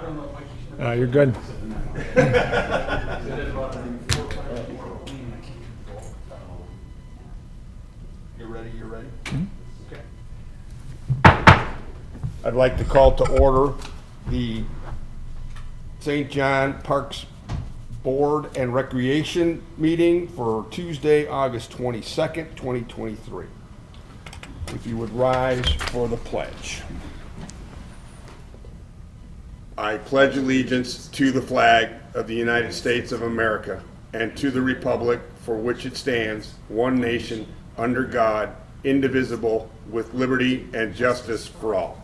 You're good. You're ready? Okay. I'd like to call to order the St. John Parks Board and Recreation meeting for Tuesday, August 22nd, 2023. If you would rise for the pledge. I pledge allegiance to the flag of the United States of America and to the republic for which it stands, one nation, under God, indivisible, with liberty and justice for all.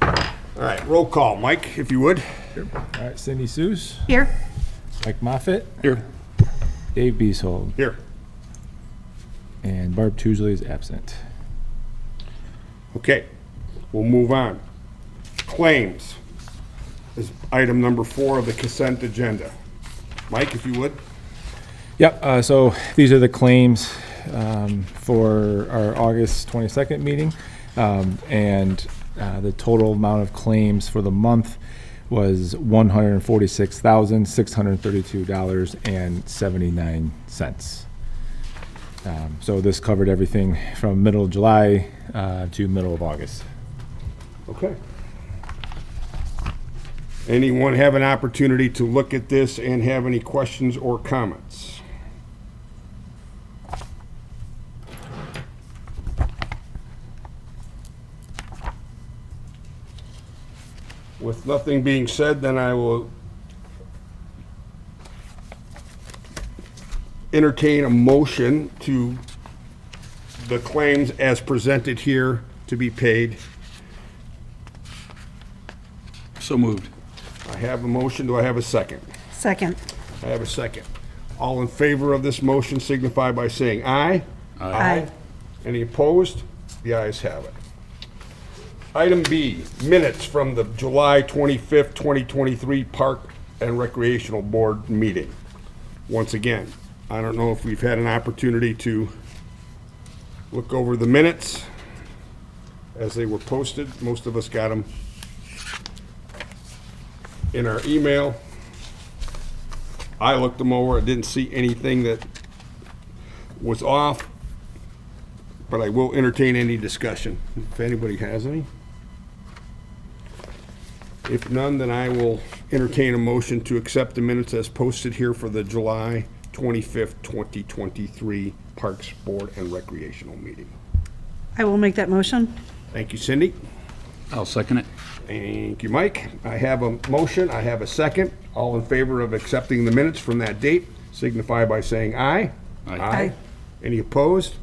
All right, roll call. Mike, if you would. All right, Cindy Seuss, Here. Mike Moffett, Here. Dave Beasold, Here. and Barb Tuesley is absent. Okay, we'll move on. Claims is item number 4 of the consent agenda. Mike, if you would. Yep, so these are the claims for our August 22nd meeting. And the total amount of claims for the month was $146,632.79. So this covered everything from middle of July to middle of August. Okay. Anyone have an opportunity to look at this and have any questions or comments? With nothing being said, then I will entertain a motion to the claims as presented here to be paid. So moved. I have a motion. Do I have a second? Second. I have a second. All in favor of this motion signify by saying aye. Aye. Any opposed? The ayes have it. Item B, minutes from the July 25th, 2023 Park and Recreational Board meeting. Once again, I don't know if we've had an opportunity to look over the minutes as they were posted. Most of us got them in our email. I looked them over. I didn't see anything that was off, but I will entertain any discussion if anybody has any. If none, then I will entertain a motion to accept the minutes as posted here for the July 25th, 2023 Parks Board and Recreational meeting. I will make that motion. Thank you, Cindy. I'll second it. Thank you, Mike. I have a motion. I have a second. All in favor of accepting the minutes from that date signify by saying aye. Aye. Any opposed?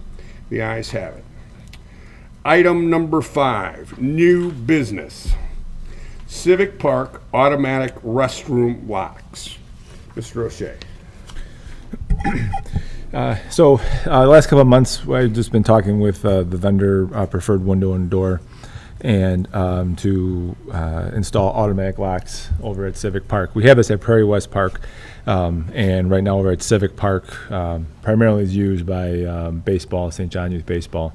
The ayes have it. Item number 5, new business. Civic Park automatic restroom locks. Mr. O'Shea. So the last couple of months, I've just been talking with the vendor, Preferred Window and Door, and to install automatic locks over at Civic Park. We have this at Prairie West Park, and right now over at Civic Park, primarily is used by baseball, St. John Youth Baseball.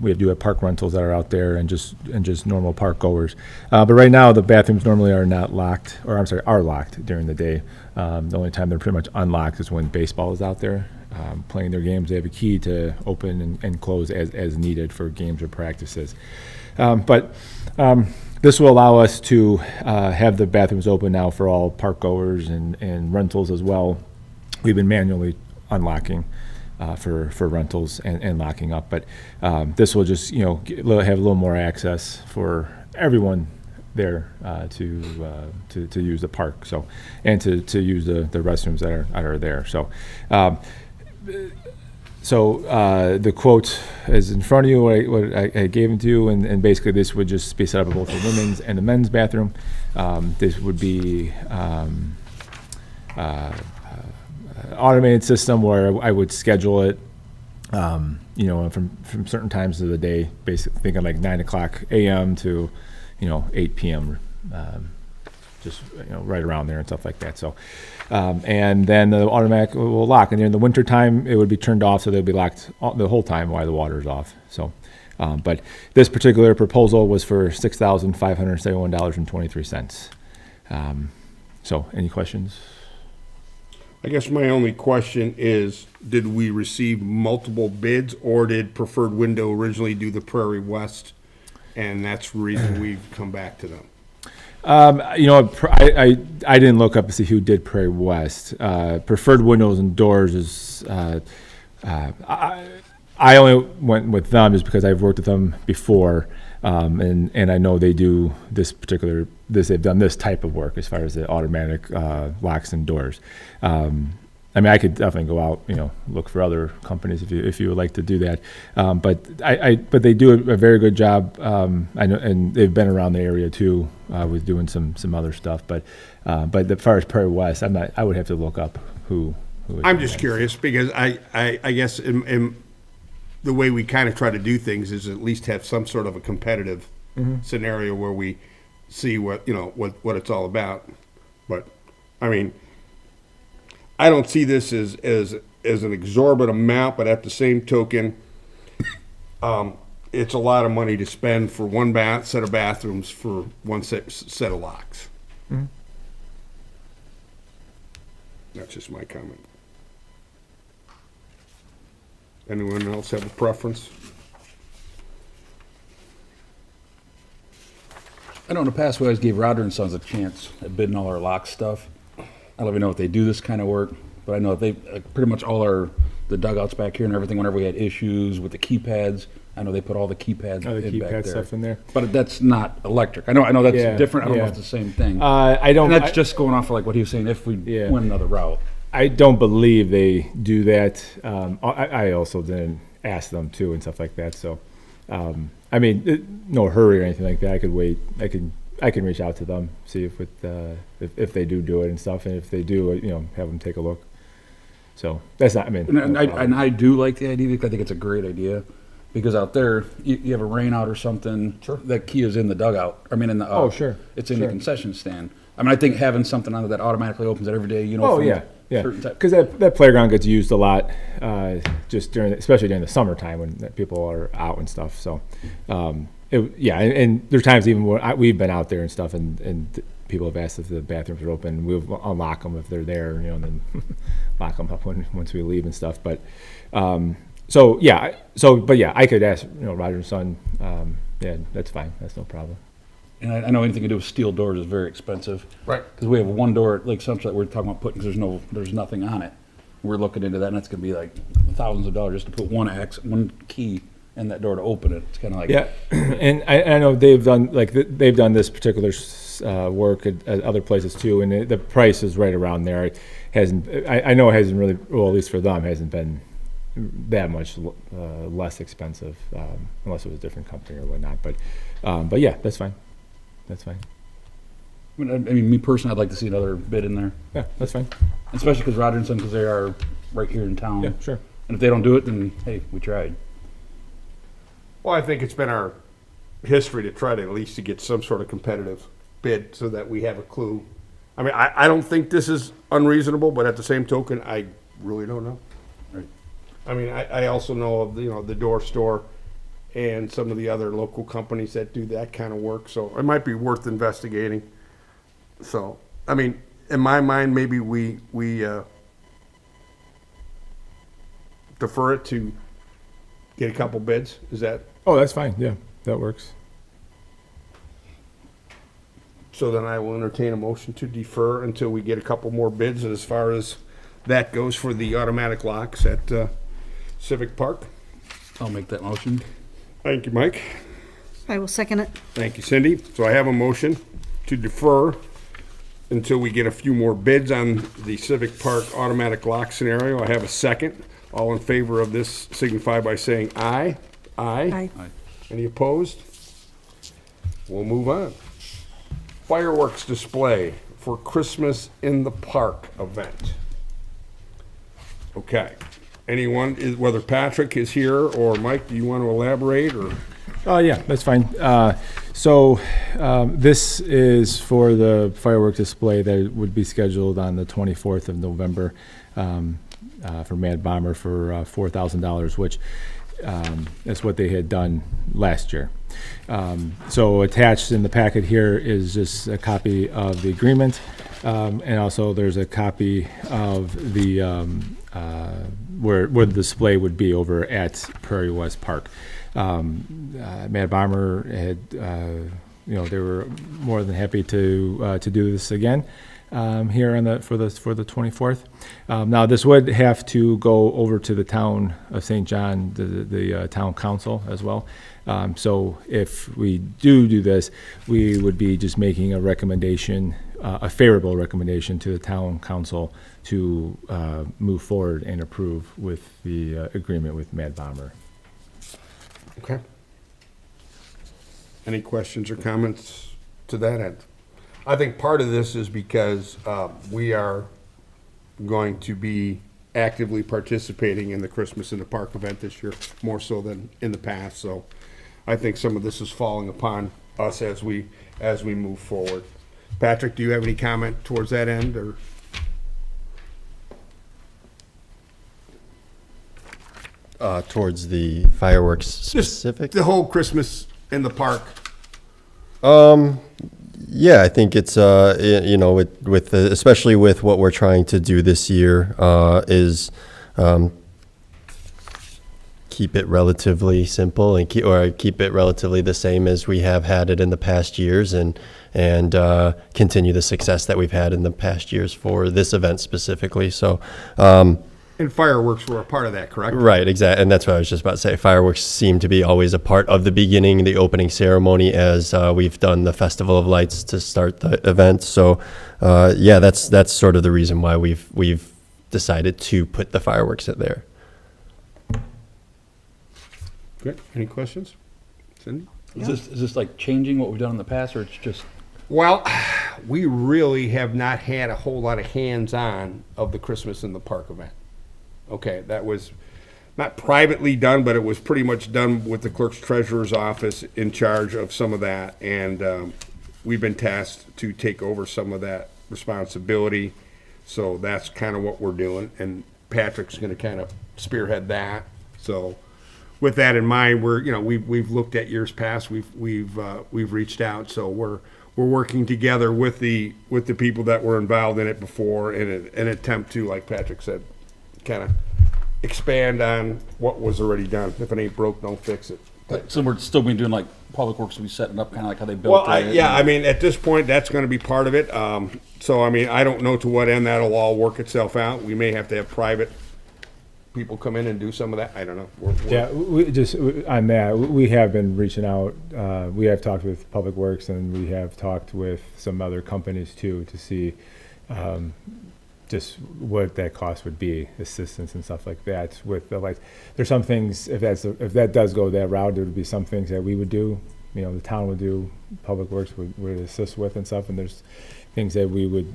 We do have park rentals that are out there and just normal park goers. But right now the bathrooms normally are not locked, or I'm sorry, are locked during the day. The only time they're pretty much unlocked is when baseball is out there playing their games. They have a key to open and close as needed for games or practices. But this will allow us to have the bathrooms open now for all park goers and rentals as well. We've been manually unlocking for rentals and locking up, but this will just have a little more access for everyone there to use the park, so and to use the restrooms that are there. So the quote is in front of you, what I gave it to you, and basically this would just be set up both the women's and the men's bathroom. This would be automated system where I would schedule it, from certain times of the day, basically thinking like 9 o'clock a.m. to, 8 p.m. just, right around there and stuff like that, so. And then the automatic will lock, and in the wintertime, it would be turned off, so they'll be locked the whole time while the water's off, so. But this particular proposal was for $6,571.23. So, any questions? I guess my only question is, did we receive multiple bids, or did Preferred Window originally do the Prairie West? And that's the reason we've come back to them. I didn't look up to see who did Prairie West. Preferred Windows and Doors is, I only went with them just because I've worked with them before, and I know they do they've done this type of work as far as the automatic locks and doors. I could definitely go out, look for other companies if you would like to do that. But they do a very good job. I know, and they've been around the area too, with doing some other stuff. But as far as Prairie West, I would have to look up who I'm just curious, because I guess in the way we kind of try to do things is at least have some sort of a competitive scenario where we see what it's all about. But I don't see this as an exorbitant amount, but at the same token, it's a lot of money to spend for one set of bathrooms for one set of locks. That's just my comment. Anyone else have a preference? I know in the past, we always gave Roder and Sons a chance at bidding all our lock stuff. I don't even know if they do this kind of work, but I know they, pretty much all the dugouts back here and everything, whenever we had issues with the keypads, I know they put all the keypads the in back keypad there. stuff in there. But that's not electric. I know that's Yeah, different. I don't know yeah. if it's the same thing. I don't. And that's just going off of like what he was saying, if we Yeah. went another route. I don't believe they do that. I also didn't ask them too and stuff like that. So, no hurry or anything like that. I could wait. I can reach out to them, see if they do it and stuff, and if they do, have them take a look. So that's not. And no problem. I do like the idea, because I think it's a great idea. Because out there, you have a rain out or something, that key is in the dugout. In the Oh, sure, it's in sure. the concession stand. I think having something on it that automatically opens it every day, Oh from yeah. certain type- Because that playground gets used a lot, just especially during the summertime when people are out and stuff. So, and there's times even where we've been out there and stuff, and people have asked if the bathrooms are open. We'll unlock them if they're there, and then lock them up once we leave and stuff. But I could ask Roger and Son. Yeah, that's fine. That's no problem. And I know anything to do with steel doors is very expensive. Right. Because we have one door at Lake Sunset we're talking about putting, because there's nothing on it. We're looking into that, and that's going to be like thousands of dollars just to put one key in that door to open it. It's kind of like Yeah, and I know they've done they've done this particular work at other places too, and the price is right around there. It hasn't. I know it hasn't really, well, at least for them, hasn't been that much less expensive, unless it was a different company or whatnot. But yeah, that's fine. That's fine. me personally, I'd like to see another bid in there, Yeah, that's fine. especially because Roger and Son, because they are right here in town. Yeah, sure. And if they don't do it, then hey, we tried. Well, I think it's been our history to try to at least to get some sort of competitive bid so that we have a clue. I don't think this is unreasonable, but at the same token, I really don't know. Right. I also know of the Door Store and some of the other local companies that do that kind of work, so it might be worth investigating. So, in my mind, maybe we defer it to get a couple bids. Is that? Oh, that's fine. Yeah, that works. So then I will entertain a motion to defer until we get a couple more bids as far as that goes for the automatic locks at Civic Park. I'll make that motion. Thank you, Mike. I will second it. Thank you, Cindy. So I have a motion to defer until we get a few more bids on the Civic Park automatic lock scenario. I have a second. All in favor of this signify by saying aye. Aye. Aye. Any opposed? We'll move on. Fireworks display for Christmas in the Park event. Okay. Anyone, whether Patrick is here or Mike, do you want to elaborate or? Oh, yeah, that's fine. This is for the fireworks display that would be scheduled on the 24th of November for Mad Bomber for $4,000, which is what they had done last year. So attached in the packet here is just a copy of the agreement, and also there's a copy of the where the display would be over at Prairie West Park. Mad Bomber had, they were more than happy to do this again here for the 24th. Now this would have to go over to the town of St. John, the town council as well. So if we do this, we would be just making a recommendation, a favorable recommendation to the town council to move forward and approve with the agreement with Mad Bomber. Okay. Any questions or comments to that end? I think part of this is because we are going to be actively participating in the Christmas in the Park event this year, more so than in the past. So I think some of this is falling upon us as we move forward. Patrick, do you have any comment towards that end, or? Towards the fireworks specific? The whole Christmas in the park. Yeah, I think it's with especially with what we're trying to do this year is keep it relatively simple and keep it relatively the same as we have had it in the past years, and continue the success that we've had in the past years for this event specifically. So. And fireworks were a part of that, correct? Right, exactly, and that's what I was just about to say. Fireworks seem to be always a part of the beginning, the opening ceremony, as we've done the Festival of Lights to start the event. So, that's sort of the reason why we've decided to put the fireworks in there. Good. Any questions? Cindy? Is this like changing what we've done in the past, or it's just? Well, we really have not had a whole lot of hands-on of the Christmas in the Park event. Okay, that was not privately done, but it was pretty much done with the clerk's treasurer's office in charge of some of that. And we've been tasked to take over some of that responsibility. So that's kind of what we're doing. And Patrick's going to kind of spearhead that. So with that in mind, we've looked at years past. We've reached out. So we're working together with the people that were involved in it before in an attempt to, like Patrick said, kind of expand on what was already done. If it ain't broke, don't fix it. So we're still be doing like Public Works will be setting up kind of like how they built Well, it. I mean, at this point, that's going to be part of it. So, I mean, I don't know to what end that'll all work itself out. We may have to have private people come in and do some of that. I don't know. Yeah, on that, we have been reaching out. We have talked with Public Works, and we have talked with some other companies too to see just what that cost would be, assistance and stuff like that with the lights. There's some things, if that does go that route, there would be some things that we would do, the town would do, Public Works would assist with and stuff, and there's things that we would,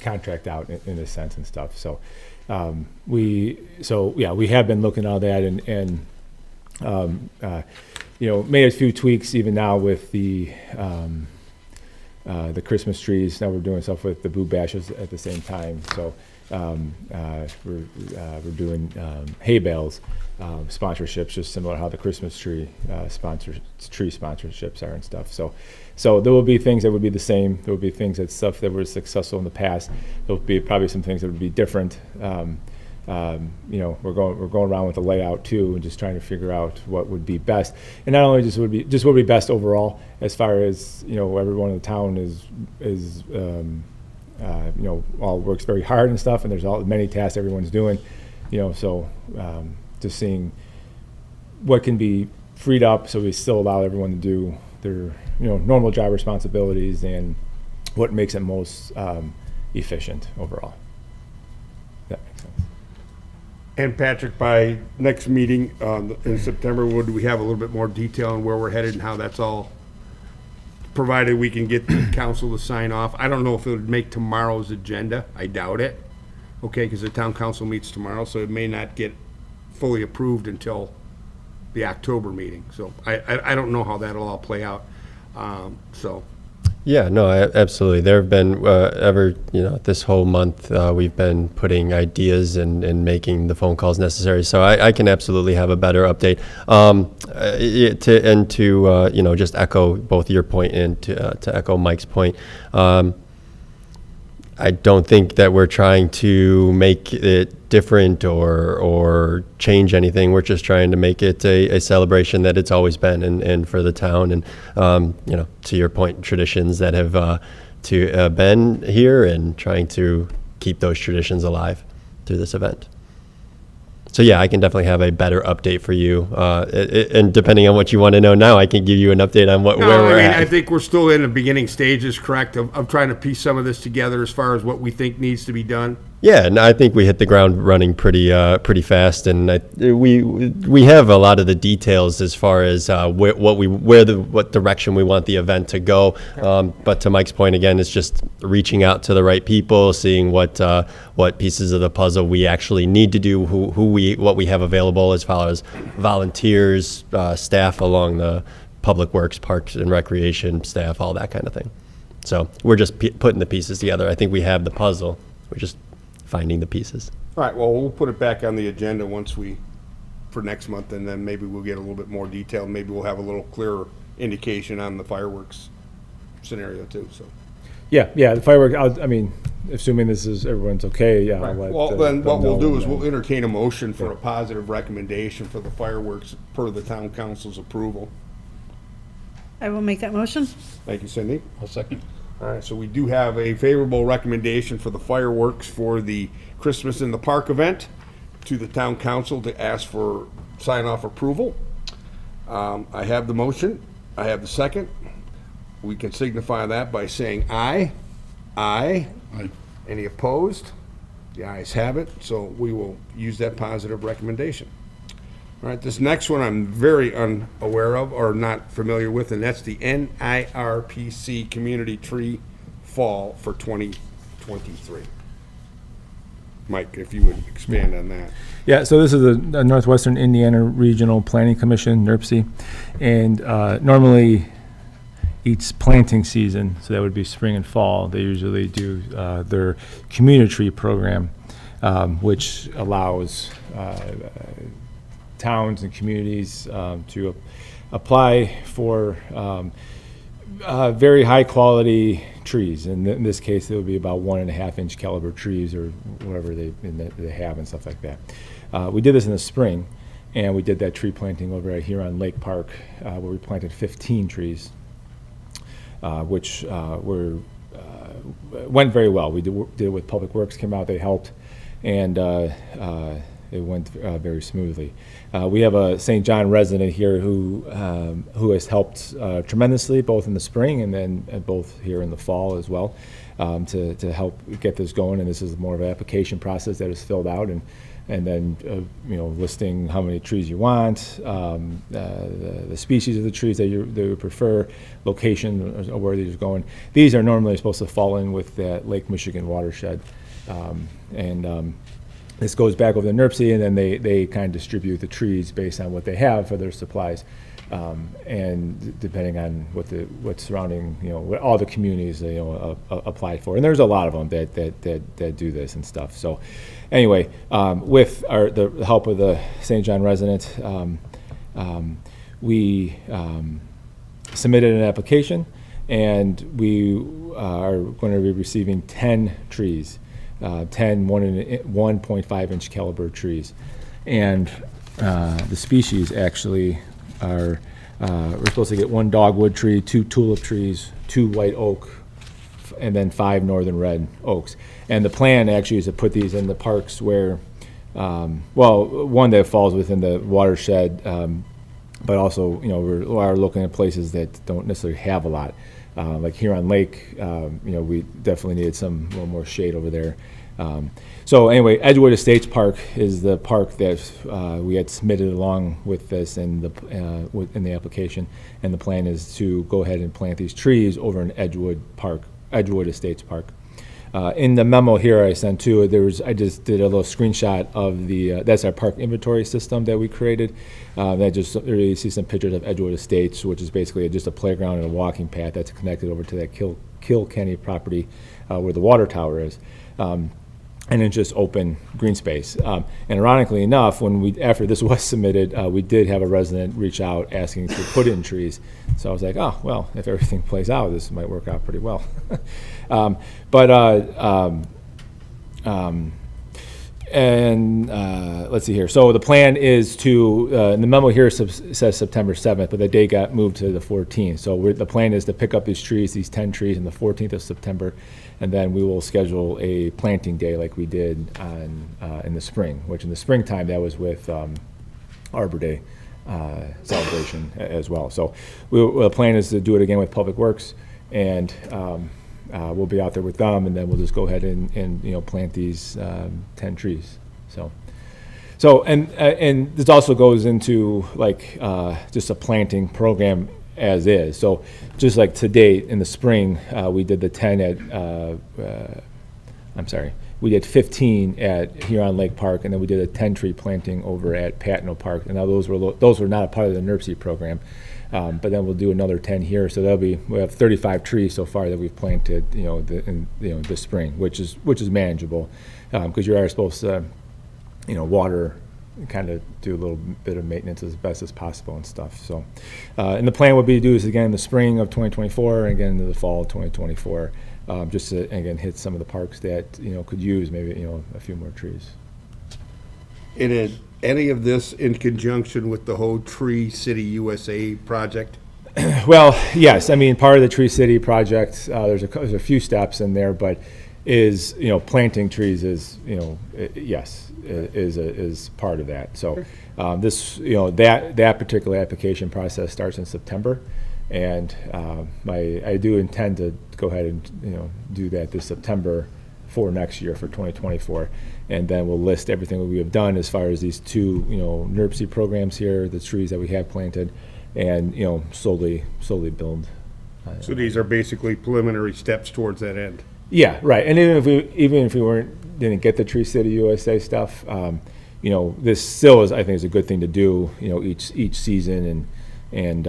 contract out in a sense and stuff. So, we have been looking at all that and made a few tweaks even now with the Christmas trees. Now we're doing stuff with the Boo Bashes at the same time. So we're doing hay bales sponsorships, just similar how the Christmas tree sponsorships are and stuff. So there will be things that would be the same. There will be things stuff that were successful in the past. There will be probably some things that would be different. We're going around with the layout too, and just trying to figure out what would be best. And not only what would be best overall, as far as everyone in the town is all works very hard and stuff, and there's many tasks everyone's doing. Just seeing what can be freed up so we still allow everyone to do their normal job responsibilities and what makes it most efficient overall. That makes sense. And Patrick, by next meeting in September, would we have a little bit more detail on where we're headed and how that's all, provided we can get the council to sign off? I don't know if it would make tomorrow's agenda. I doubt it. Okay, because the town council meets tomorrow, so it may not get fully approved until the October meeting. So I don't know how that'll all play out. So, Yeah, no, absolutely. There have been this whole month we've been putting ideas and making the phone calls necessary. So I can absolutely have a better update. To just echo both your point and to echo Mike's point. I don't think that we're trying to make it different or change anything. We're just trying to make it a celebration that it's always been and for the town. And, to your point, traditions that have been here and trying to keep those traditions alive through this event. So yeah, I can definitely have a better update for you. And depending on what you want to know now, I can give you an update on where we're at. I think we're still in the beginning stages, correct, of trying to piece some of this together as far as what we think needs to be done. Yeah, and I think we hit the ground running pretty fast, and we have a lot of the details as far as what direction we want the event to go. But to Mike's point again, it's just reaching out to the right people, seeing what pieces of the puzzle we actually need to do, what we have available as far as volunteers, staff along the public works, parks and recreation staff, all that kind of thing. So we're just putting the pieces together. I think we have the puzzle. We're just finding the pieces. All right, well, we'll put it back on the agenda for next month, and then maybe we'll get a little bit more detail. Maybe we'll have a little clearer indication on the fireworks scenario too, so. Yeah, the firework, assuming everyone's okay, yeah. I'll let, Well, then them what we'll know do is and we'll entertain a motion for a positive recommendation for the fireworks per the town council's approval. I will make that motion. Thank you, Cindy. I'll second. All right, so we do have a favorable recommendation for the fireworks for the Christmas in the Park event to the town council to ask for sign-off approval. I have the motion. I have the second. We can signify that by saying aye. Aye. Aye. Any opposed? The ayes have it, so we will use that positive recommendation. All right, this next one I'm very unaware of or not familiar with, and that's the NIRPC Community Tree Fall for 2023. Mike, if you would expand on that. Yeah, so this is the Northwestern Indiana Regional Planning Commission, NIRPC, and normally each planting season, so that would be spring and fall, they usually do their community tree program, which allows towns and communities to apply for very high quality trees. And in this case, it would be about 1.5 inch caliber trees or whatever they have and stuff like that. We did this in the spring, and we did that tree planting over at Huron Lake Park, where we planted 15 trees, which went very well. We did it with Public Works, came out, they helped, and it went very smoothly. We have a St. John resident here who has helped tremendously, both in the spring and then both here in the fall as well, to help get this going. And this is more of an application process that is filled out, and then listing how many trees you want, the species of the trees that you would prefer, location of where these are going. These are normally supposed to fall in with that Lake Michigan watershed, this goes back over the NIRPC, and then they kind of distribute the trees based on what they have for their supplies, and depending on what's surrounding, what all the communities apply for. And there's a lot of them that do this and stuff. So anyway, with the help of the St. John resident, we submitted an application, and we are going to be receiving 10 trees. 10 1.5 inch caliber trees, and the species actually are we're supposed to get 1 dogwood tree, 2 tulip trees, 2 white oak, and then 5 northern red oaks. And the plan actually is to put these in the parks where one that falls within the watershed, but also we are looking at places that don't necessarily have a lot. Like here on Lake, we definitely needed a little more shade over there. So anyway, Edgewood Estates Park is the park that we had submitted along with this in the application, and the plan is to go ahead and plant these trees over in Edgewood Estates Park. In the memo here I sent too, I just did a little screenshot of that's our park inventory system that we created. There you see some pictures of Edgewood Estates, which is basically just a playground and a walking path that's connected over to that Kilkenny property where the water tower is. And it's just open green space. And ironically enough, after this was submitted, we did have a resident reach out asking to put in trees. So I was like, oh, well, if everything plays out, this might work out pretty well. Let's see here. So the plan is in the memo here says September 7th, but the date got moved to the 14th. So the plan is to pick up these 10 trees on the 14th of September, and then we will schedule a planting day like we did in the spring, which in the springtime that was with Arbor Day celebration as well. So the plan is to do it again with Public Works, and we'll be out there with them, and then we'll just go ahead and plant these 10 trees. And this also goes into just a planting program as is. So just like to date in the spring, we did the 10 we did 15 at Huron Lake Park, and then we did a 10 tree planting over at Patno Park. And now those were not a part of the NERC program. But then we'll do another 10 here, so we have 35 trees so far that we've planted, this spring, which is manageable, because you are supposed to, water, kind of do a little bit of maintenance as best as possible and stuff. So, and the plan would be to do this again in the spring of 2024 and again in the fall of 2024, just to again hit some of the parks that could use maybe a few more trees. Any of this in conjunction with the whole Tree City USA project? Well, yes. I mean, part of the Tree City project, there's a few steps in there, but planting trees is yes, is part of that. So that particular application process starts in September, and I do intend to go ahead and do that this September for next year for 2024, and then we'll list everything that we have done as far as these two NERC programs here, the trees that we have planted, and slowly build. So these are basically preliminary steps towards that end. Yeah, right. And even if we didn't get the Tree City USA stuff, this still is, I think, is a good thing to do each season, and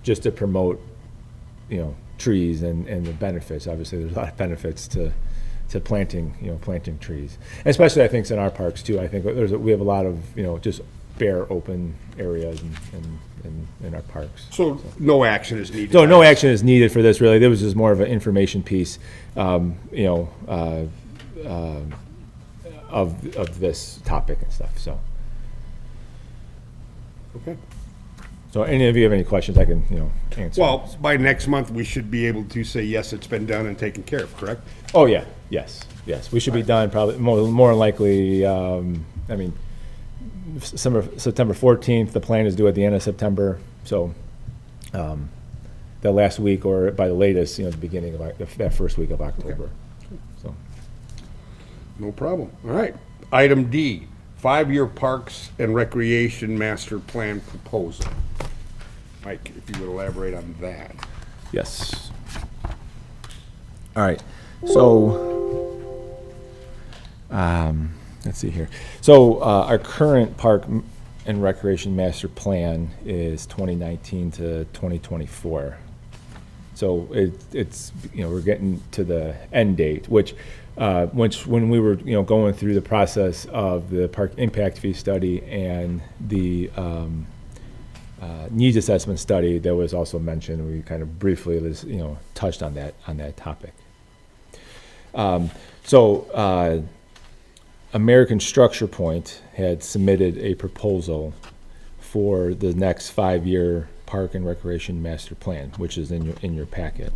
just to promote trees and the benefits. Obviously, there's a lot of benefits to planting trees, especially I think in our parks too. I think we have a lot of just bare open areas in our parks. So no action is needed. So no action is needed for this really. There was just more of an information piece, of this topic and stuff. So. Okay. So any of you have any questions, I can answer. Well, by next month, we should be able to say, yes, it's been done and taken care of, correct? Oh, yeah, yes. We should be done probably more likely, September 14th, the plan is due at the end of September. So the last week or by the latest, the beginning of that first week of October. Okay. So. No problem. All right. Item D, 5-year Parks and Recreation Master Plan proposal. Mike, if you would elaborate on that. Yes. All right. So, let's see here. So, our current park and recreation master plan is 2019 to 2024. So it's we're getting to the end date, which when we were going through the process of the park impact fee study and the needs assessment study that was also mentioned, we kind of briefly touched on that topic. American Structure Point had submitted a proposal for the next 5-year park and recreation master plan, which is in your packet.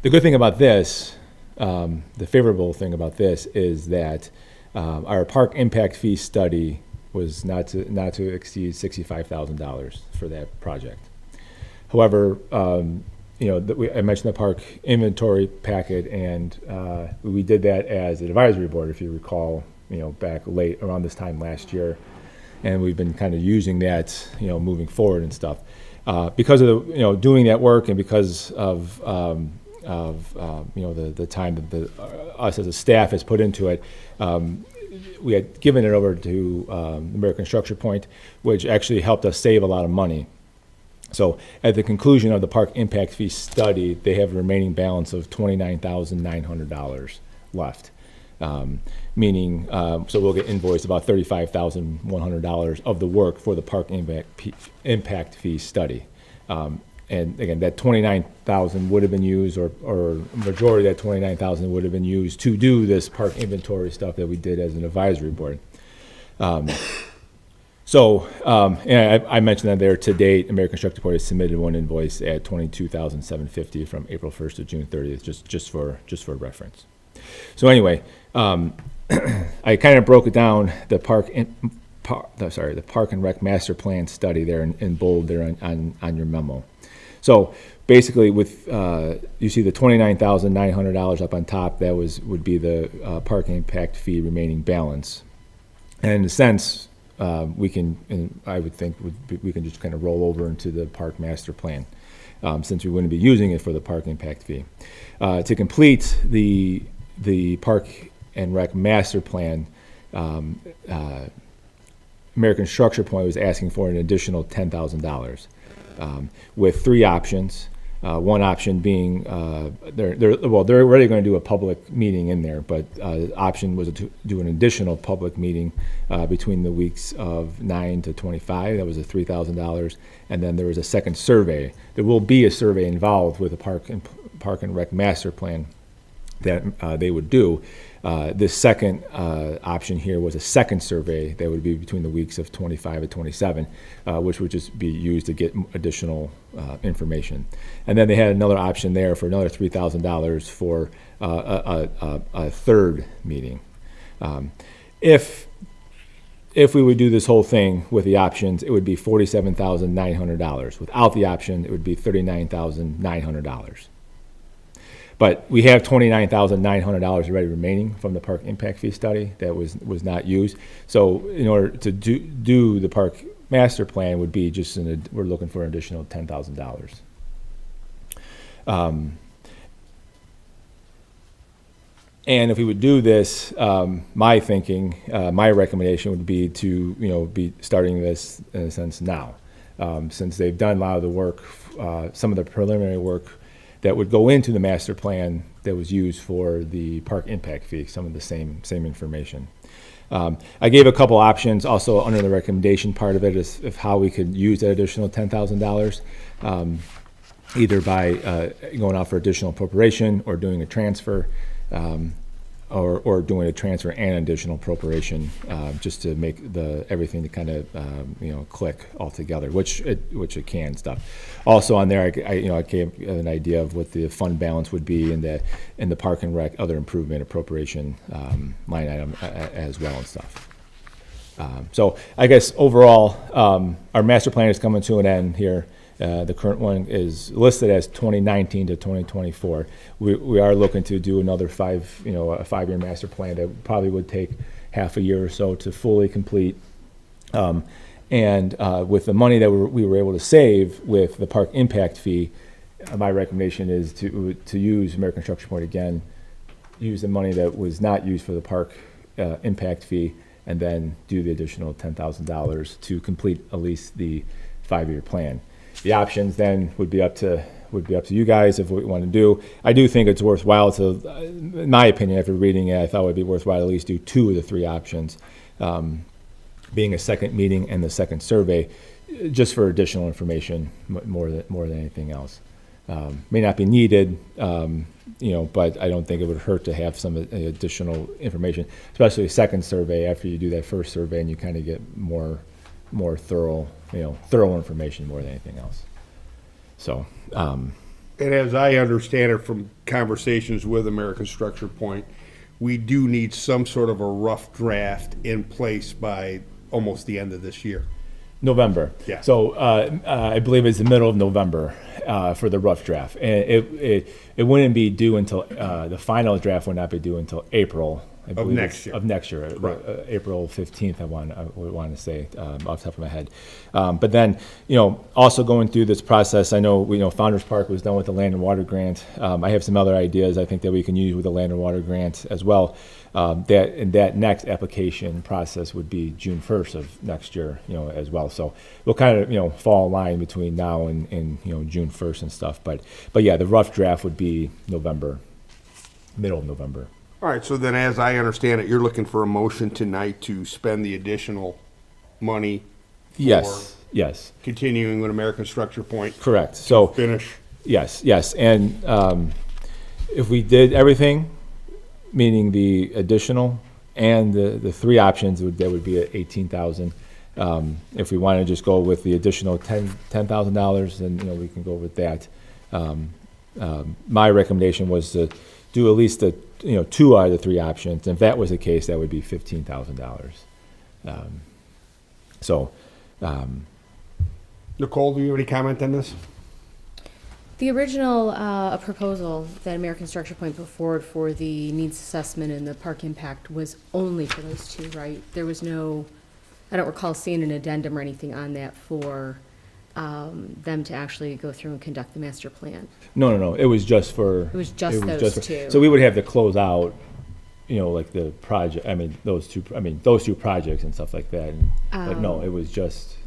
The good thing about this, the favorable thing about this, is that our park impact fee study was not to exceed $65,000 for that project. However, I mentioned the park inventory packet, and we did that as an advisory board, if you recall, back late around this time last year, and we've been kind of using that, moving forward and stuff. Because of the, doing that work, and because of the time that us as a staff has put into it. We had given it over to American Structure Point, which actually helped us save a lot of money. So at the conclusion of the park impact fee study, they have a remaining balance of $29,900 left. Meaning, so we'll get invoiced about $35,100 of the work for the park impact fee study. And again, that 29,000 would have been used, or majority of that 29,000 would have been used to do this park inventory stuff that we did as an advisory board. And I mentioned that there to date, American Structure Point has submitted one invoice at $22,750 from April 1st to June 30th, just for reference. So anyway, I kind of broke it down, the park and rec master plan study there in bold there on your memo. So basically, with you see the $29,900 up on top, that would be the park impact fee remaining balance, and in a sense, we can, and I would think we can just kind of roll over into the park master plan, since we wouldn't be using it for the park impact fee. To complete the park and rec master plan, American Structure Point was asking for an additional $10,000, with three options. One option being they're already going to do a public meeting in there, but option was to do an additional public meeting between the weeks of 9 to 25. That was a $3,000, and then there was a second survey. There will be a survey involved with the park and rec master plan that they would do. This second option here was a second survey that would be between the weeks of 25 and 27, which would just be used to get additional information. And then they had another option there for another $3,000 for a third meeting. If we would do this whole thing with the options, it would be $47,900. Without the option, it would be $39,900. But we have $29,900 already remaining from the park impact fee study that was not used. So in order to do the park master plan would be just we're looking for an additional $10,000. And if we would do this, my thinking, my recommendation would be to be starting this in a sense now, since they've done a lot of the work, some of the preliminary work that would go into the master plan that was used for the park impact fee, some of the same information. I gave a couple options also under the recommendation part of it of how we could use that additional $10,000, either by going out for additional appropriation or doing a transfer, or doing a transfer and additional appropriation, just to make everything to kind of click all together, which it can stuff. Also on there, I gave an idea of what the fund balance would be in the park and rec other improvement appropriation line item as well and stuff. So I guess overall, our master plan is coming to an end here. The current one is listed as 2019 to 2024. We are looking to do another a 5-year master plan that probably would take half a year or so to fully complete. And with the money that we were able to save with the park impact fee, my recommendation is to use American Structure Point again, use the money that was not used for the park impact fee, and then do the additional $10,000 to complete at least the 5-year plan. The options then would be up to you guys of what you want to do. I do think it's worthwhile to, in my opinion, after reading it, I thought it would be worthwhile to at least do 2 of the 3 options, being a second meeting and the second survey, just for additional information more than anything else. May not be needed, but I don't think it would hurt to have some additional information, especially a second survey after you do that first survey and you kind of get more thorough information more than anything else. So, And as I understand it from conversations with American Structure Point, we do need some sort of a rough draft in place by almost the end of this year. November. Yeah. So I believe it's the middle of November for the rough draft, and it wouldn't be due until the final draft would not be due until April, believe next year. Of next year, Right. April 15th, I would want to say, off the top of my head. But then, you know, also going through this process, I know, Founder's Park was done with the Land and Water Grant. I have some other ideas I think that we can use with the Land and Water Grant as well. That next application process would be June 1st of next year, as well. So we'll kind of, fall in line between now and June 1st and stuff. But yeah, the rough draft would be November, middle of November. All right, so then as I understand it, you're looking for a motion tonight to spend the additional money Yes, continuing with American Structure Point, correct. So, finish. yes. And if we did everything, meaning the additional and the three options, that would be at 18,000. If we want to just go with the additional $10,000, then we can go with that. My recommendation was to do at least two out of the three options. And if that was the case, that would be $15,000. Nicole, do you have any comment on this? The original proposal that American Structure Point put forward for the needs assessment and the park impact was only for those two, right? There was no, I don't recall seeing an addendum or anything on that for them to actually go through and conduct the master plan. No. It was just for. It was just those two. So we would have to close out, like the project. Those two projects and stuff like that. But no, it was just.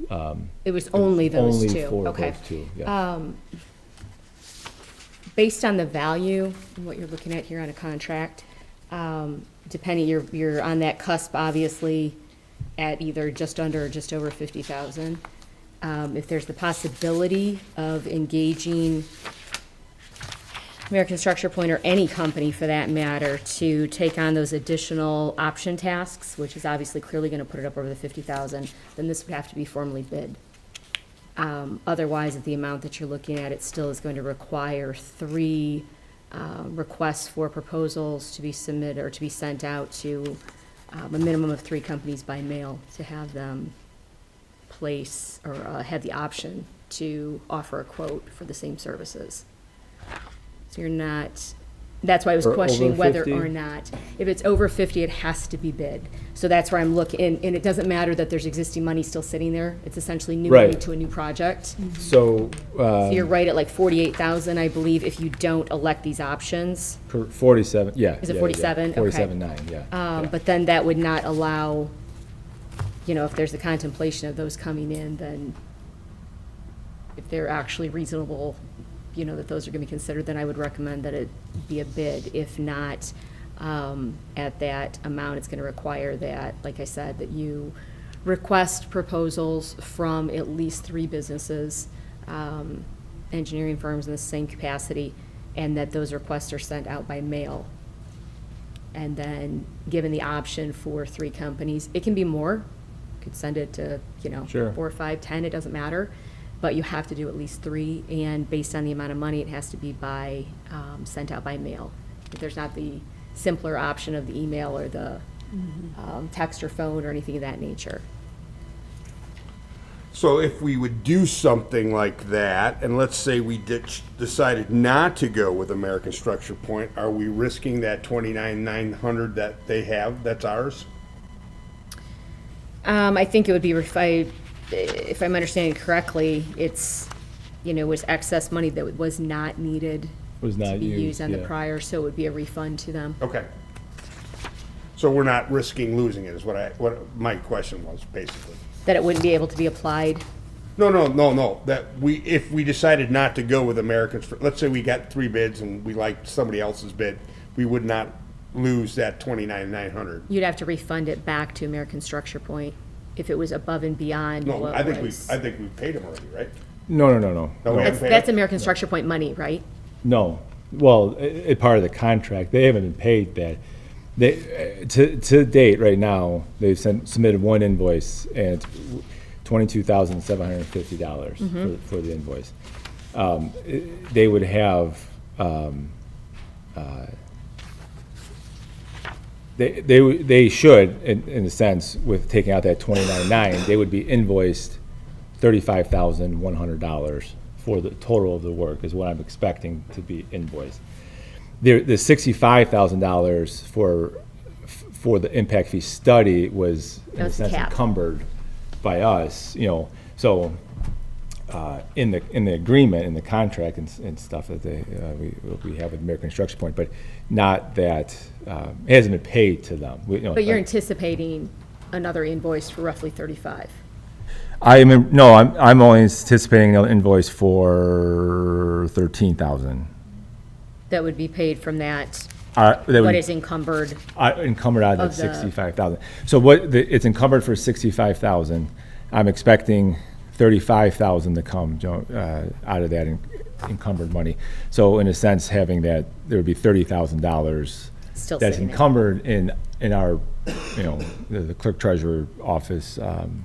It was only those only two. for Okay. those two. Yeah. Based on the value and what you're looking at here on a contract, depending, you're on that cusp, obviously, at either just under or just over 50,000. If there's the possibility of engaging American Structure Point or any company for that matter to take on those additional option tasks, which is obviously clearly going to put it up over the 50,000, then this would have to be formally bid. Otherwise, at the amount that you're looking at, it still is going to require three requests for proposals to be submitted or to be sent out to a minimum of three companies by mail to have them place or have the option to offer a quote for the same services. So you're not, that's why I was Or questioning over whether 50? or not, if it's over 50, it has to be bid. So that's where I'm looking, and it doesn't matter that there's existing money still sitting there. It's essentially new money Right. to a new project. So. So you're right at like 48,000, I believe, if you don't elect these options. 47. Yeah. Is it yeah, 47? Okay. 47.9. Yeah. But then that would not allow, if there's the contemplation of those coming in, then if they're actually reasonable, that those are going to be considered, then I would recommend that it be a bid. If not, at that amount, it's going to require that, like I said, that you request proposals from at least three businesses, engineering firms in the same capacity, and that those requests are sent out by mail. And then, given the option for three companies, it can be more. You could send it to, Sure. 4, 5, 10, it doesn't matter. But you have to do at least three, and based on the amount of money, it has to be sent out by mail. If there's not the simpler option of the email or the text or phone or anything of that nature. So if we would do something like that, and let's say we decided not to go with American Structure Point, are we risking that 29,900 that they have, that's ours? I think it would be, if I'm understanding correctly, it's, was excess money that was not needed Was not to be used on the yeah. prior, so it would be a refund to them. Okay. So we're not risking losing it, is what my question was, basically. That it wouldn't be able to be applied. No, that if we decided not to go with let's say we got three bids and we liked somebody else's bid, we would not lose that 29,900. You'd have to refund it back to American Structure Point if it was above and beyond No, what I think was. we paid them already, right? No. No, we haven't That's, paid that's them? American Structure Point money, right? No. Well, part of the contract, they haven't been paid that. They, to date, right now, they've submitted one invoice, and it's $22,750 for the invoice. They would have, they should, in a sense, with taking out that 29.9, they would be invoiced $35,100 for the total of the work, is what I'm expecting to be invoiced. The $65,000 for the impact fee study was in a That's sense capped. encumbered by us, so in the agreement, in the contract and stuff that we have with American Construction Point, but not that, it hasn't been paid to them. But you're anticipating another invoice for roughly 35. I'm only anticipating an invoice for 13,000. That would be paid from that, That what would- is encumbered. Encumbered out of Of that the- 65,000. So it's encumbered for 65,000. I'm expecting 35,000 to come, out of that encumbered money. So in a sense, having that, there would be $30,000 Still that's sitting there. encumbered in our, the clerk treasurer office,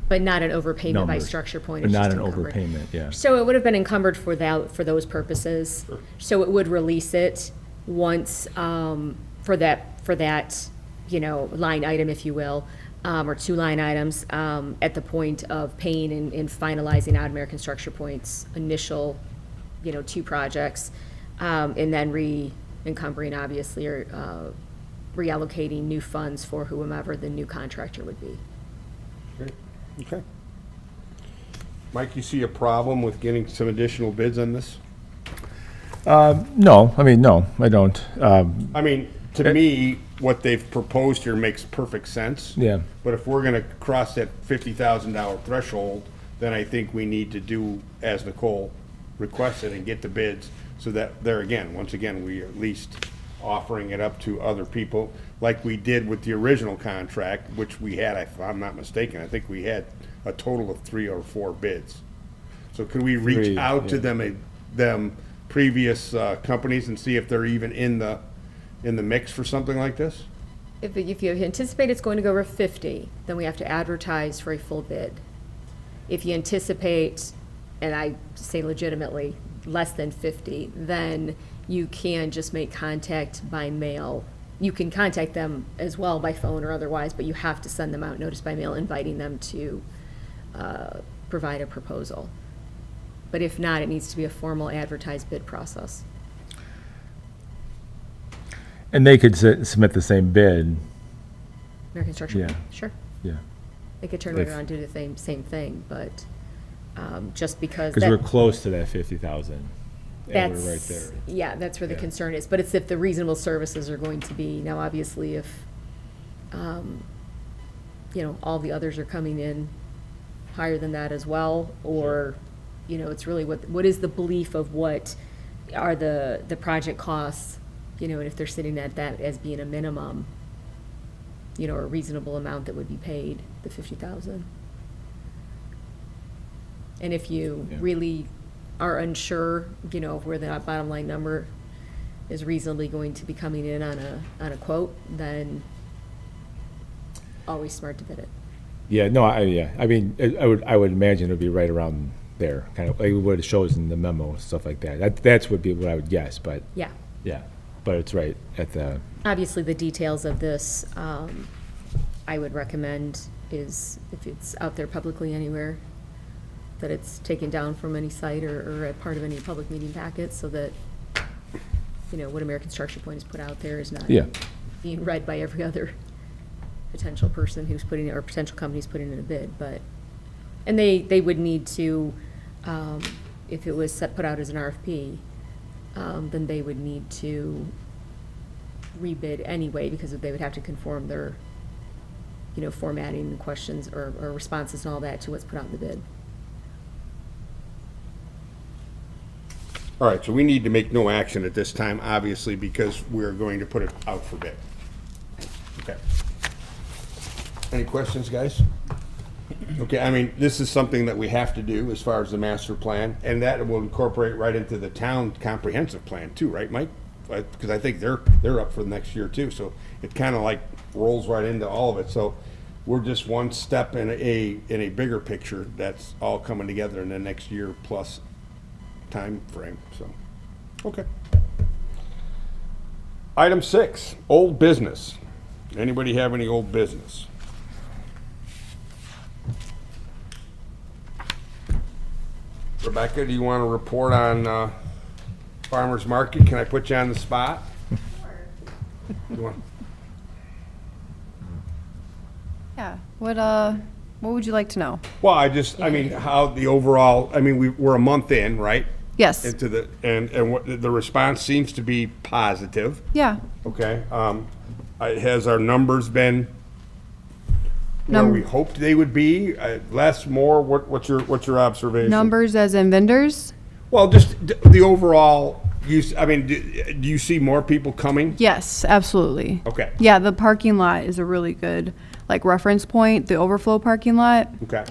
But not an overpayment by numbers. structure point. But it's not just an encumbered. overpayment, yeah. So it would have been encumbered for those purposes. So it would release it once, for that, line item, if you will, or two line items, at the point of paying and finalizing out American Structure Point's initial, two projects, and then re-encumbering, obviously, or, reallocating new funds for whomever the new contractor would be. Okay. Mike, you see a problem with getting some additional bids on this? No, I don't. I mean, to me, what they've proposed here makes perfect sense. Yeah. But if we're gonna cross that $50,000 threshold, then I think we need to do as Nicole requested and get the bids, so that there again, once again, we are at least offering it up to other people, like we did with the original contract, which we had, if I'm not mistaken, I think we had a total of 3 or 4 bids. So could we reach Three, out to yeah. them previous companies and see if they're even in the mix for something like this? If you anticipate it's going to go over 50, then we have to advertise for a full bid. If you anticipate, and I say legitimately, less than 50, then you can just make contact by mail. You can contact them as well by phone or otherwise, but you have to send them out notice by mail inviting them to provide a proposal. But if not, it needs to be a formal advertised bid process. And they could submit the same bid, American Structure, Yeah. sure. yeah. They could turn right If- around and do the same thing, but just because Because we're that, close to that 50,000. And we're right that's, there. yeah, that's where the Yeah. concern is. But it's if the reasonable services are going to be, now obviously if, all the others are coming in higher than that as well, or, it's really what is the belief of what are the project costs, and if they're sitting at that as being a minimum, a reasonable amount that would be paid, the 50,000. And if you Yeah. really are unsure, of where that bottom line number is reasonably going to be coming in on a quote, then always smart to bid it. Yeah, no, I would imagine it would be right around there, kind of like what it shows in the memo, stuff like that. That's would be what I would guess, but, Yeah. yeah, but it's right at the, Obviously, the details of this, I would recommend is, if it's out there publicly anywhere, that it's taken down from any site or a part of any public meeting packet, so that, what American Structure Point has put out there is not Yeah. being read by every other potential person who's putting, or potential companies putting in a bid, but, and they would need to, if it was put out as an RFP, then they would need to rebid anyway, because they would have to conform their, formatting and questions or responses and all that to what's put out in the bid. All right, so we need to make no action at this time, obviously, because we're going to put it out for bid. Okay. Any questions, guys? Okay, this is something that we have to do as far as the master plan, and that will incorporate right into the town comprehensive plan too, right, Mike? Because I think they're up for the next year too, so it kind of like rolls right into all of it. So we're just one step in a bigger picture that's all coming together in the next year plus time frame, so, okay. Item 6, old business. Anybody have any old business? Rebecca, do you want to report on farmer's market? Can I put you on the spot? You want- Yeah. What would you like to know? Well, I mean, how the overall, I mean, we're a month in, right? Yes. Into the, and what, the response seems to be positive, Yeah. okay? Has our numbers been where we hoped they would be? Less, more, what's your observation? Numbers as in vendors? Well, just the overall use, I mean, do you see more people coming? Yes, absolutely. Okay, Yeah, the parking lot is a really good like reference point, the overflow parking lot. okay,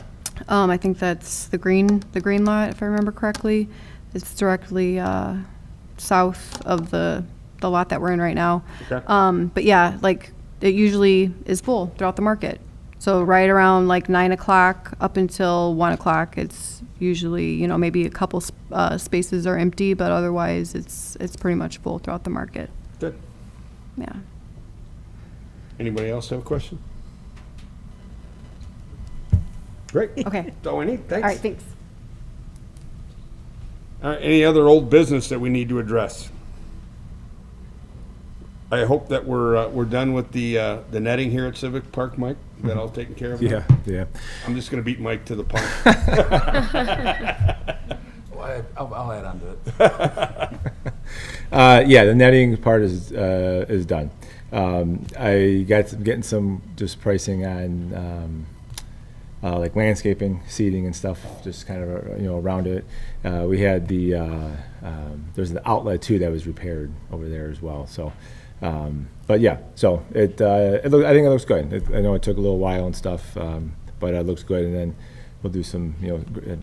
I think that's the green lot, if I remember correctly. It's directly south of the lot that we're in right now. Okay. But yeah, like it usually is full throughout the market. So right around like 9 o'clock up until 1 o'clock, it's usually, you know, maybe a couple spaces are empty, but otherwise it's pretty much full throughout the market. good. Yeah. Anybody else have a question? Great. Okay. That's all we need, thanks. All right, thanks. Any other old business that we need to address? I hope that we're done with the netting here at Civic Park, Mike. Is that all taken care of? now? Yeah. I'm just gonna beat Mike to the punch. Well, I'll add on to it. Yeah, the netting part is done. I getting some just pricing on like landscaping, seating and stuff, just kind of around it. We had there's an outlet too that was repaired over there as well. So, but yeah, so I think it looks good. I know it took a little while and stuff, but it looks good. And then we'll do some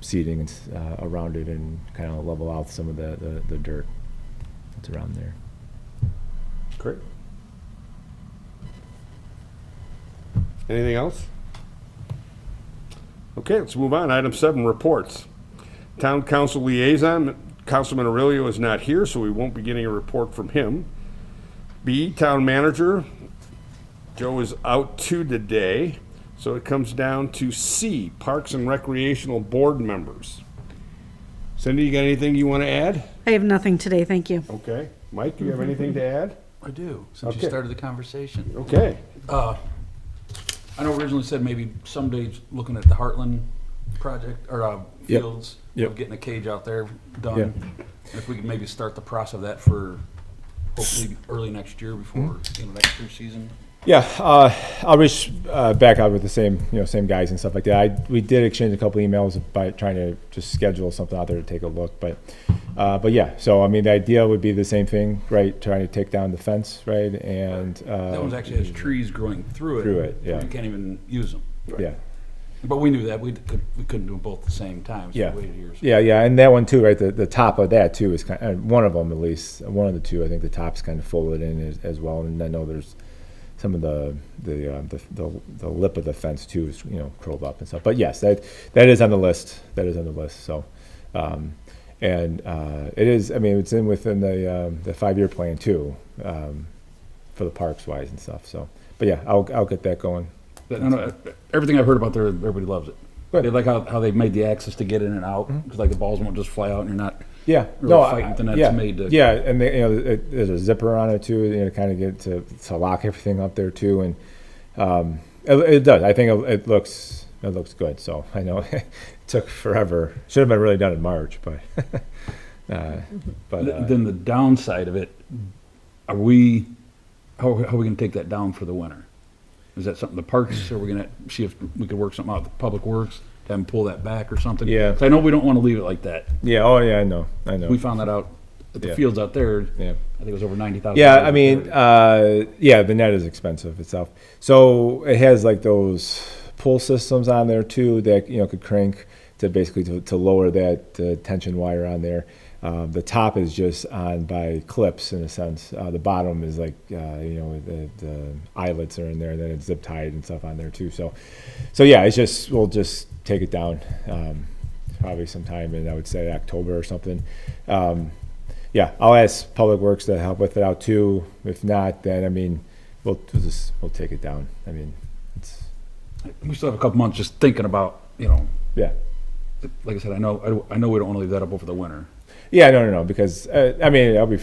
seating and around it and kind of level out some of the dirt that's around there. Great. Anything else? Okay, let's move on. Item 7, reports. Town Council Liaison, Councilman Aurelio is not here, so we won't be getting a report from him. B, Town Manager, Joe is out too today, so it comes down to C, Parks and Recreational Board Members. Cindy, you got anything you want to add? I have nothing today, thank you. Okay. Mike, do you have anything to add? I do, since Okay. you started the conversation. Okay. I know originally said maybe someday looking at the Heartland project, or fields, Yep. of getting a cage out there done. Yeah. If we could maybe start the process of that for hopefully early next year before, next year's season. Yeah, I'll reach back out with the same guys and stuff like that. We did exchange a couple emails by trying to just schedule something out there to take a look, but yeah. So I mean, the idea would be the same thing, right? Trying to take down the fence, right? And That one actually has trees growing through it. Through it, yeah. You can't even use them. yeah. But we knew that, we couldn't do them both at the same time, so Yeah. we waited years. Yeah, and that one too, right? The top of that too is kind of, one of them at least, one of the two. I think the top's kind of folded in as well, and I know there's some of the lip of the fence too is curled up and stuff. But yes, that is on the list. That is on the list. So, and it is. I mean, it's within the 5-year plan too, for the parks wise and stuff. So, but yeah, I'll get that going. But I know, everything I've heard about there, everybody loves it. Good. They like how they made the access to get in and out, because like the balls won't just fly out and you're not Yeah, really no, fighting with the nets yeah, made to. yeah, and there's a zipper on it too, kind of get to lock everything up there too, and it does. I think it looks good. So I know it took forever. Should have been really done in March, but Then the downside of it, how are we gonna take that down for the winter? Is that something the parks, or are we gonna see if we could work something out with the Public Works, have them pull that back or something? Yeah. 'Cause I know we don't wanna leave it like that. yeah, oh yeah, I know. We found that out at the Yeah. fields out there. Yeah. I think it was over 90,000. Yeah, I mean, yeah, the net is expensive itself. So it has like those pull systems on there too that could crank to basically to lower that tension wire on there. The top is just on by clips in a sense. The bottom is like the eyelets are in there, and then it's zip tied and stuff on there too. So yeah, we'll just take it down probably sometime in, I would say, October or something. Yeah, I'll ask Public Works to help with it out too. If not, then I mean, we'll take it down. I mean, it's We still have a couple months just thinking about, yeah. like I said, I know we don't wanna leave that up over the winter. Yeah, no, because I mean, I'll be,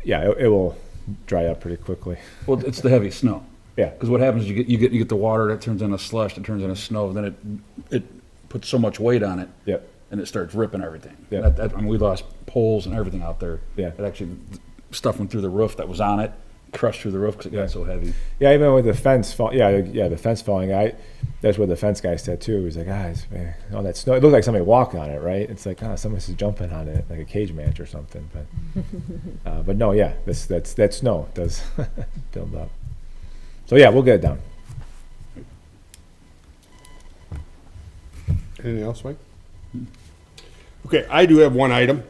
yeah, it will dry up pretty quickly. Well, it's the heavy snow. Yeah. Because what happens, you get the water that turns into slush, that turns into snow, then it puts so much weight on it. Yep. And it starts ripping everything. Yeah. I mean, we lost poles and everything out there. Yeah. It actually, stuff went through the roof that was on it, crushed through the roof because it got so heavy. Yeah, even with the fence the fence falling, that's what the fence guy said too. He was like, man, all that snow, it looked like somebody walked on it, right? It's like, someone's just jumping on it, like a cage match or something, but no, yeah, that snow does build up. So yeah, we'll get it down. Anything else, Mike? Okay, I do have one item,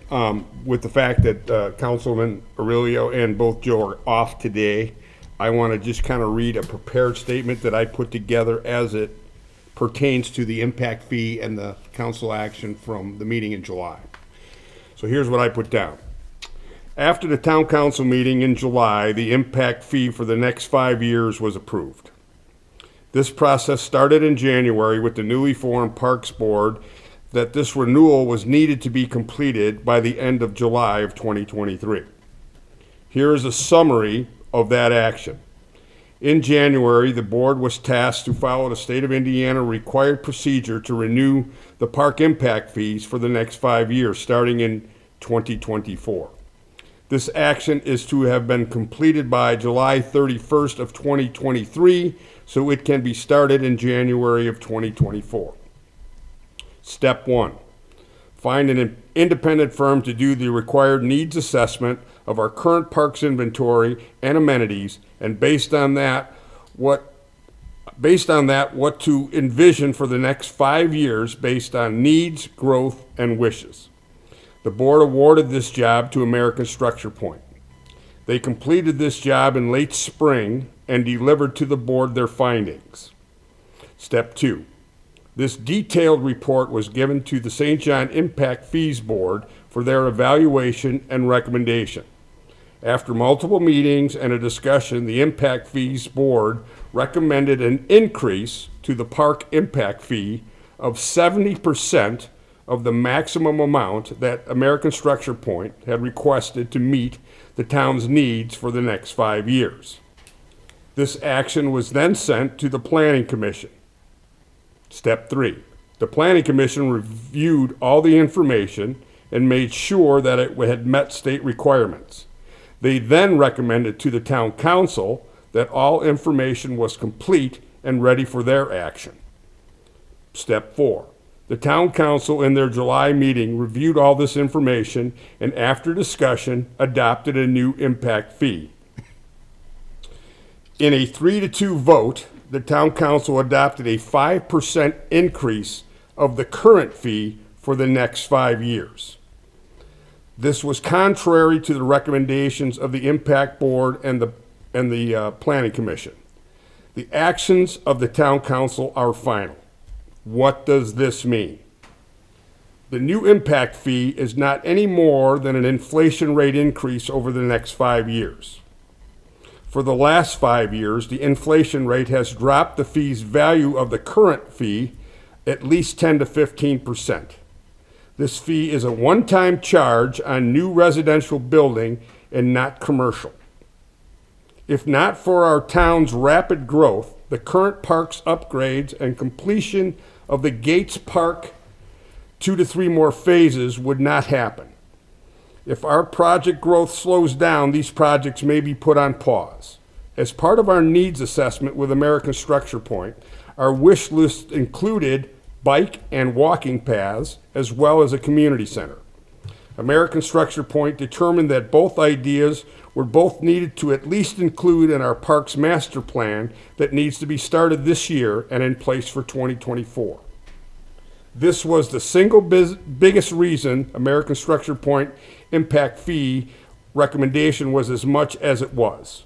with the fact that Councilman Aurelio and both Joe are off today. I want to just kind of read a prepared statement that I put together as it pertains to the impact fee and the council action from the meeting in July. So here's what I put down. After the town council meeting in July, the impact fee for the next 5 years was approved. This process started in January with the newly formed Parks Board that this renewal was needed to be completed by the end of July of 2023. Here is a summary of that action. In January, the board was tasked to follow the state of Indiana required procedure to renew the park impact fees for the next 5 years, starting in 2024. This action is to have been completed by July 31st of 2023, so it can be started in January of 2024. Step 1, find an independent firm to do the required needs assessment of our current parks inventory and amenities, and based on that, what to envision for the next 5 years based on needs, growth, and wishes. The board awarded this job to American Structure Point. They completed this job in late spring and delivered to the board their findings. Step 2. This detailed report was given to the St. John Impact Fees Board for their evaluation and recommendation. After multiple meetings and a discussion, the Impact Fees Board recommended an increase to the park impact fee of 70% of the maximum amount that American Structure Point had requested to meet the town's needs for the next 5 years. This action was then sent to the Planning Commission. Step 3. The Planning Commission reviewed all the information and made sure that it had met state requirements. They then recommended to the Town Council that all information was complete and ready for their action. Step 4. The Town Council in their July meeting reviewed all this information and after discussion adopted a new impact fee. In a 3-2 vote, the Town Council adopted a 5% increase of the current fee for the next 5 years. This was contrary to the recommendations of the Impact Board and the Planning Commission. The actions of the Town Council are final. What does this mean? The new impact fee is not any more than an inflation rate increase over the next 5 years. For the last 5 years, the inflation rate has dropped the fee's value of the current fee at least 10 to 15%. This fee is a one-time charge on new residential building and not commercial. If not for our town's rapid growth, the current park's upgrades and completion of the Gates Park 2 to 3 more phases would not happen. If our project growth slows down, these projects may be put on pause. As part of our needs assessment with American Structure Point, our wish list included bike and walking paths, as well as a community center. American Structure Point determined that both ideas were both needed to at least include in our parks master plan that needs to be started this year and in place for 2024. This was the single biggest reason American Structure Point impact fee recommendation was as much as it was.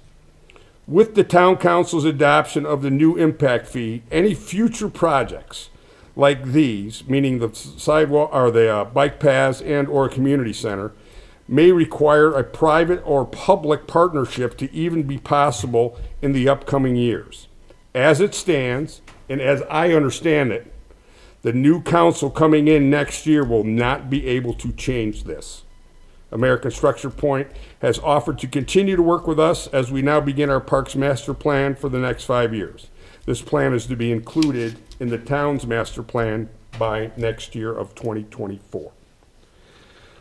With the Town Council's adoption of the new impact fee, any future projects like these, meaning the sidewalk or the bike paths and or community center, may require a private or public partnership to even be possible in the upcoming years. As it stands, and as I understand it, the new council coming in next year will not be able to change this. American Structure Point has offered to continue to work with us as we now begin our Parks Master Plan for the next 5 years. This plan is to be included in the town's master plan by next year of 2024.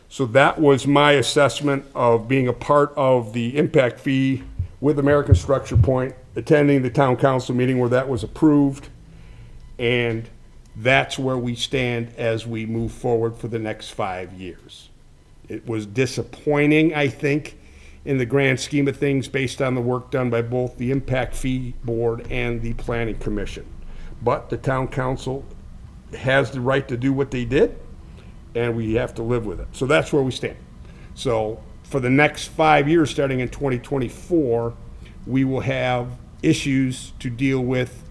So that was my assessment of being a part of the impact fee with American Structure Point, attending the town council meeting where that was approved. And that's where we stand as we move forward for the next 5 years. It was disappointing, I think, in the grand scheme of things, based on the work done by both the Impact Fee Board and the Planning Commission. But the town council has the right to do what they did, and we have to live with it. So that's where we stand. So for the next 5 years, starting in 2024, we will have issues to deal with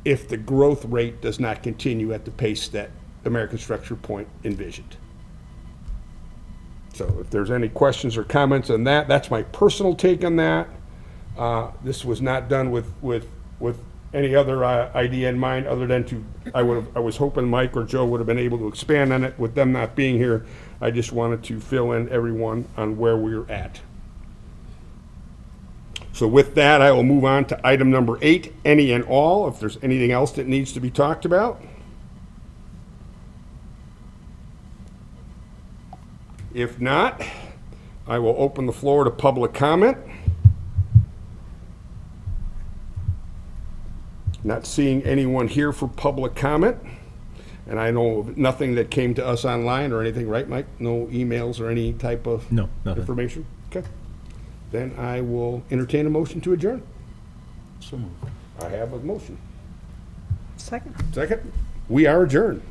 if the growth rate does not continue at the pace that American Structure Point envisioned. So if there's any questions or comments on that, that's my personal take on that. This was not done with any other idea in mind, other than I was hoping Mike or Joe would have been able to expand on it. With them not being here, I just wanted to fill in everyone on where we're at. So with that, I will move on to item number 8, any and all, if there's anything else that needs to be talked about. If not, I will open the floor to public comment. Not seeing anyone here for public comment. And I know of nothing that came to us online or anything, right, Mike? No emails or any type of No, nothing. information? Okay. Then I will entertain a motion to adjourn. So moved. I have a motion. Second. Second. We are adjourned.